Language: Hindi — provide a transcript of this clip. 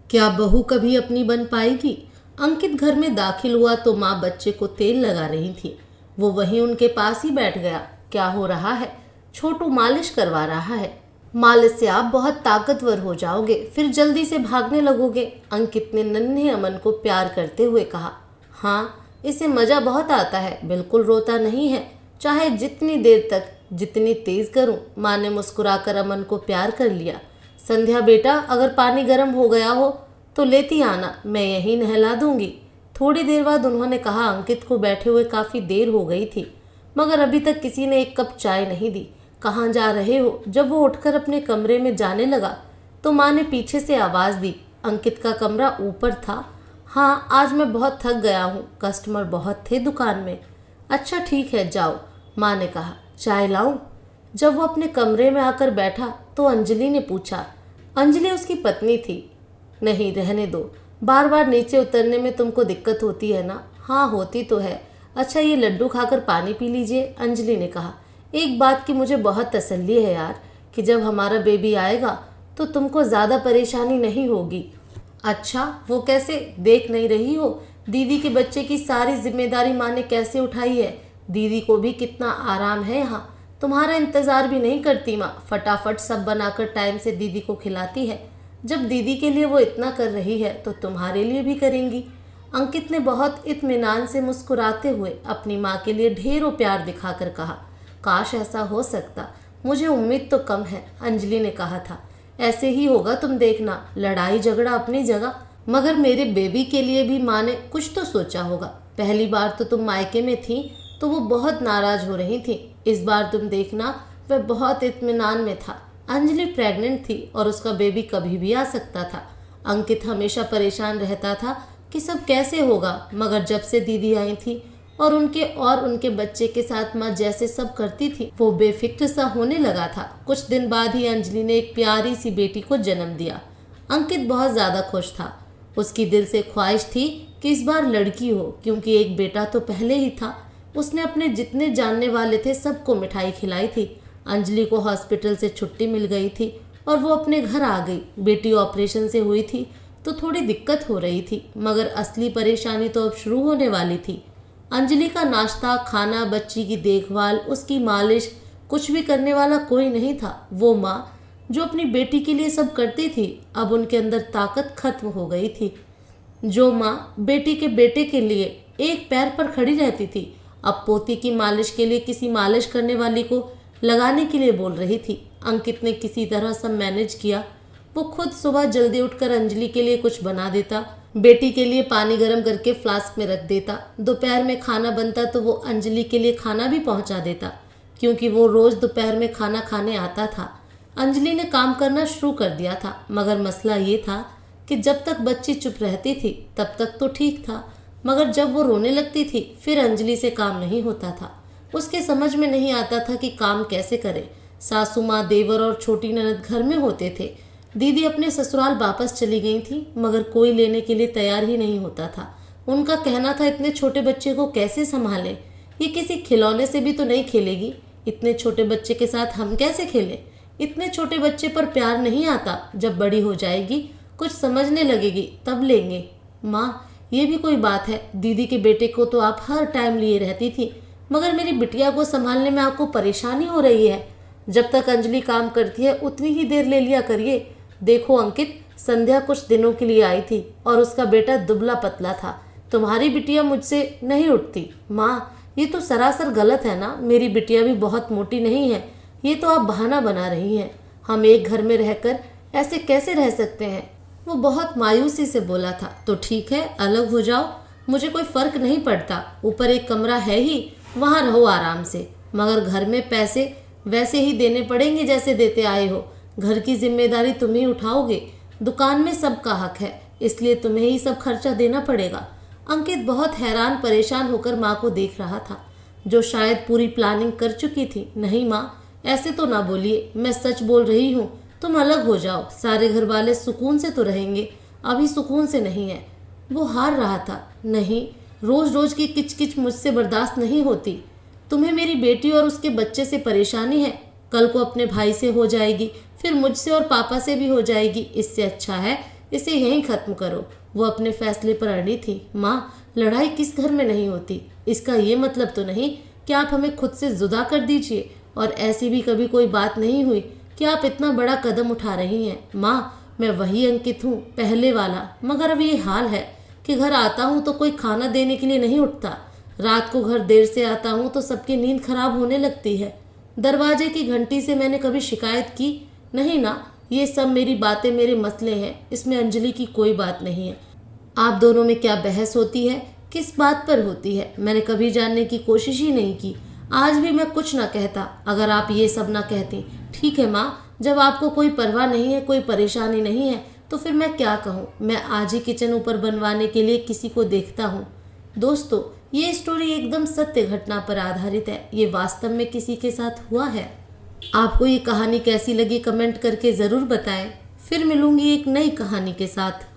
क्या बहू कभी अपनी बन पाएगी? अंकित घर में दाखिल हुआ तो माँ बच्चे को तेल लगा रही थी। वो वहीं उनके पास ही बैठ गया। क्या हो रहा है? छोटू मालिश करवा रहा है। मालिश से आप बहुत ताकतवर हो जाओगे, फिर जल्दी से भागने लगोगे। अंकित ने नन्हे अमन को प्यार करते हुए कहा। हाँ, इसे मज़ा बहुत आता है, बिल्कुल रोता नहीं है, चाहे जितनी देर तक जितनी तेज करूं। माँ ने मुस्कुराकर अमन को प्यार कर लिया। संध्या बेटा, अगर पानी गर्म हो गया हो तो लेती आना, मैं यहीं नहला दूंगी। थोड़ी देर बाद उन्होंने कहा। अंकित को बैठे हुए काफ़ी देर हो गई थी, मगर अभी तक किसी ने एक कप चाय नहीं दी। कहाँ जा रहे हो? जब वो उठकर अपने कमरे में जाने लगा तो माँ ने पीछे से आवाज़ दी। अंकित का कमरा ऊपर था। हाँ, आज मैं बहुत थक गया हूँ, कस्टमर बहुत थे दुकान में। अच्छा ठीक है, जाओ, माँ ने कहा। चाय लाऊं? जब वो अपने कमरे में आकर बैठा तो अंजलि ने पूछा। अंजलि उसकी पत्नी थी। नहीं, रहने दो, बार बार नीचे उतरने में तुमको दिक्कत होती है ना? हाँ, होती तो है। अच्छा, ये लड्डू खाकर पानी पी लीजिए, अंजलि ने कहा। एक बात की मुझे बहुत तसल्ली है यार, कि जब हमारा बेबी आएगा तो तुमको ज़्यादा परेशानी नहीं होगी। अच्छा, वो कैसे? देख नहीं रही हो दीदी के बच्चे की सारी जिम्मेदारी माँ ने कैसे उठाई है? दीदी को भी कितना आराम है यहाँ। तुम्हारा इंतज़ार भी नहीं करती माँ, फटाफट सब बनाकर टाइम से दीदी को खिलाती है। जब दीदी के लिए वो इतना कर रही है तो तुम्हारे लिए भी करेंगी। अंकित ने बहुत इत्मीनान से मुस्कुराते हुए अपनी माँ के लिए ढेरों प्यार दिखाकर कहा। काश ऐसा हो सकता, मुझे उम्मीद तो कम है, अंजलि ने कहा था। ऐसे ही होगा, तुम देखना। लड़ाई झगड़ा अपनी जगह, मगर मेरे बेबी के लिए भी माँ ने कुछ तो सोचा होगा। पहली बार तो तुम मायके में थी तो वो बहुत नाराज हो रही थी। इस बार तुम देखना, वह बहुत इत्मीनान में था। अंजलि प्रेग्नेंट थी और उसका बेबी कभी भी आ सकता था। अंकित हमेशा परेशान रहता था कि सब कैसे होगा, मगर जब से दीदी आई थी और उनके बच्चे के साथ माँ जैसे सब करती थी, वो बेफिक्र सा होने लगा था। कुछ दिन बाद ही अंजलि ने एक प्यारी सी बेटी को जन्म दिया। अंकित बहुत ज़्यादा खुश था। उसकी दिल से ख्वाहिश थी कि इस बार लड़की हो, क्योंकि एक बेटा तो पहले ही था। उसने अपने जितने जानने वाले थे सबको मिठाई खिलाई थी। अंजलि को हॉस्पिटल से छुट्टी मिल गई थी और वो अपने घर आ गई। बेटी ऑपरेशन से हुई थी तो थोड़ी दिक्कत हो रही थी, मगर असली परेशानी तो अब शुरू होने वाली थी। अंजलि का नाश्ता, खाना, बच्ची की देखभाल, उसकी मालिश, कुछ भी करने वाला कोई नहीं था। वो माँ जो अपनी बेटी के लिए सब करती थी, अब उनके अंदर ताकत खत्म हो गई थी। जो माँ बेटी के बेटे के लिए एक पैर पर खड़ी रहती थी, अब पोती की मालिश के लिए किसी मालिश करने वाली को लगाने के लिए बोल रही थी। अंकित ने किसी तरह सब मैनेज किया। वो खुद सुबह जल्दी उठकर अंजलि के लिए कुछ बना देता, बेटी के लिए पानी गर्म करके फ्लास्क में रख देता। दोपहर में खाना बनता तो वो अंजलि के लिए खाना भी पहुंचा देता, क्योंकि वो रोज़ दोपहर में खाना खाने आता था। अंजलि ने काम करना शुरू कर दिया था, मगर मसला ये था कि जब तक बच्ची चुप रहती थी तब तक तो ठीक था, मगर जब वो रोने लगती थी फिर अंजलि से काम नहीं होता था। उसके समझ में नहीं आता था कि काम कैसे करे। सासू माँ, देवर और छोटी ननद घर में होते थे। दीदी अपने ससुराल वापस चली गई थी, मगर कोई लेने के लिए तैयार ही नहीं होता था। उनका कहना था, इतने छोटे बच्चे को कैसे संभालें? ये किसी खिलौने से भी तो नहीं खेलेगी। इतने छोटे बच्चे के साथ हम कैसे खेलें? इतने छोटे बच्चे पर प्यार नहीं आता। जब बड़ी हो जाएगी, कुछ समझने लगेगी, तब लेंगे। माँ, ये भी कोई बात है? दीदी के बेटे को तो आप हर टाइम लिए रहती थी, मगर मेरी बिटिया को संभालने में आपको परेशानी हो रही है। जब तक अंजलि काम करती है उतनी ही देर ले लिया करिए। देखो अंकित, संध्या कुछ दिनों के लिए आई थी और उसका बेटा दुबला पतला था। तुम्हारी बिटिया मुझसे नहीं उठती। माँ, ये तो सरासर गलत है ना। मेरी बिटिया भी बहुत मोटी नहीं है। ये तो आप बहाना बना रही हैं। हम एक घर में रहकर ऐसे कैसे रह सकते हैं? वो बहुत मायूसी से बोला था। तो ठीक है, अलग हो जाओ, मुझे कोई फर्क नहीं पड़ता। ऊपर एक कमरा है ही, वहाँ रहो आराम से, मगर घर में पैसे वैसे ही देने पड़ेंगे जैसे देते आए हो। घर की जिम्मेदारी तुम ही उठाओगे। दुकान में सबका हक है, इसलिए तुम्हें ही सब खर्चा देना पड़ेगा। अंकित बहुत हैरान परेशान होकर माँ को देख रहा था, जो शायद पूरी प्लानिंग कर चुकी थी। नहीं माँ, ऐसे तो ना बोलिए, मैं सच बोल रही हूँ। तुम अलग हो जाओ, सारे घर वाले सुकून से तो रहेंगे। अभी सुकून से नहीं है। वो हार रहा था। नहीं, रोज रोज की किचकिच मुझसे बर्दाश्त नहीं होती। तुम्हें मेरी बेटी और उसके बच्चे से परेशानी है, कल को अपने भाई से हो जाएगी, फिर मुझसे और पापा से भी हो जाएगी। इससे अच्छा है इसे यहीं खत्म करो। वो अपने फैसले पर अड़ी थी। माँ, लड़ाई किस घर में नहीं होती, इसका ये मतलब तो नहीं कि आप हमें खुद से जुदा कर दीजिए। और ऐसी भी कभी कोई बात नहीं हुई कि आप इतना बड़ा कदम उठा रही हैं। माँ, मैं वही अंकित हूँ, पहले वाला, मगर अब ये हाल है कि घर आता हूँ तो कोई खाना देने के लिए नहीं उठता। रात को घर देर से आता हूँ तो सबकी नींद खराब होने लगती है। दरवाजे की घंटी से मैंने कभी शिकायत की नहीं ना। ये सब मेरी बातें, मेरे मसले हैं, इसमें अंजलि की कोई बात नहीं है। आप दोनों में क्या बहस होती है, किस बात पर होती है, मैंने कभी जानने की कोशिश ही नहीं की। आज भी मैं कुछ ना कहता अगर आप ये सब ना कहती। ठीक है माँ, जब आपको कोई परवाह नहीं है, कोई परेशानी नहीं है, तो फिर मैं क्या कहूँ। मैं आज ही किचन ऊपर बनवाने के लिए किसी को देखता हूँ। दोस्तों, ये स्टोरी एकदम सत्य घटना पर आधारित है। ये वास्तव में किसी के साथ हुआ है। आपको ये कहानी कैसी लगी कमेंट करके ज़रूर बताएं। फिर मिलूंगी एक नई कहानी के साथ।